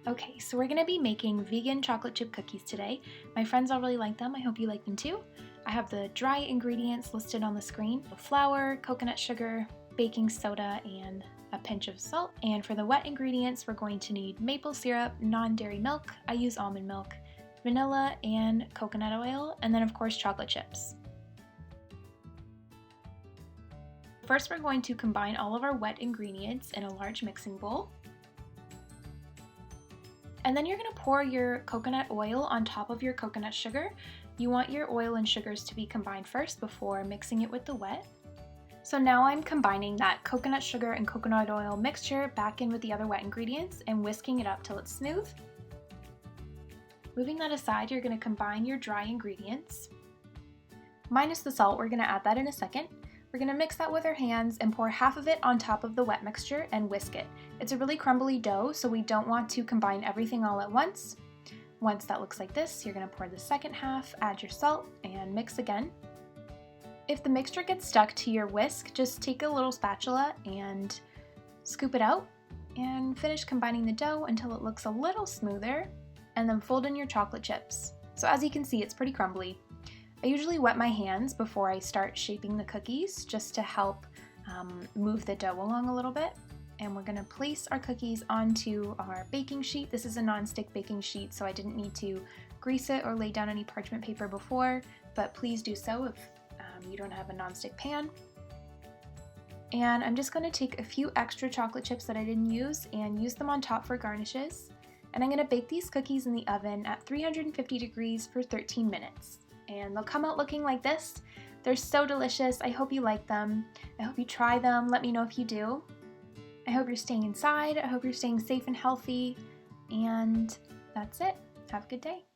Okay, so we're gonna be making vegan chocolate chip cookies today. My friends all really like them. I hope you like them too. I have the dry ingredients listed on the screen: flour, coconut sugar, baking soda, and a pinch of salt. And for the wet ingredients, we're going to need maple syrup, non-dairy milk, I use almond milk, vanilla, and coconut oil, and then of course chocolate chips. First, we're going to combine all of our wet ingredients in a large mixing bowl. And then you're going to pour your coconut oil on top of your coconut sugar. You want your oil and sugars to be combined first before mixing it with the wet. So now I'm combining that coconut sugar and coconut oil mixture back in with the other wet ingredients and whisking it up till it's smooth. Moving that aside, you're going to combine your dry ingredients. Minus the salt, we're going to add that in a second. We're going to mix that with our hands and pour half of it on top of the wet mixture and whisk it. It's a really crumbly dough, so we don't want to combine everything all at once. Once that looks like this, you're going to pour the second half, add your salt, and mix again. If the mixture gets stuck to your whisk, just take a little spatula and scoop it out and finish combining the dough until it looks a little smoother, and then fold in your chocolate chips. So as you can see, it's pretty crumbly. I usually wet my hands before I start shaping the cookies just to help move the dough along a little bit. And we're going to place our cookies onto our baking sheet. This is a non-stick baking sheet, so I didn't need to grease it or lay down any parchment paper before, but please do so if you don't have a non-stick pan. And I'm just going to take a few extra chocolate chips that I didn't use and use them on top for garnishes. And I'm going to bake these cookies in the oven at 350 degrees for 13 minutes. And they'll come out looking like this. They're so delicious. I hope you like them. I hope you try them. Let me know if you do. I hope you're staying inside. I hope you're staying safe and healthy. And that's it. Have a good day.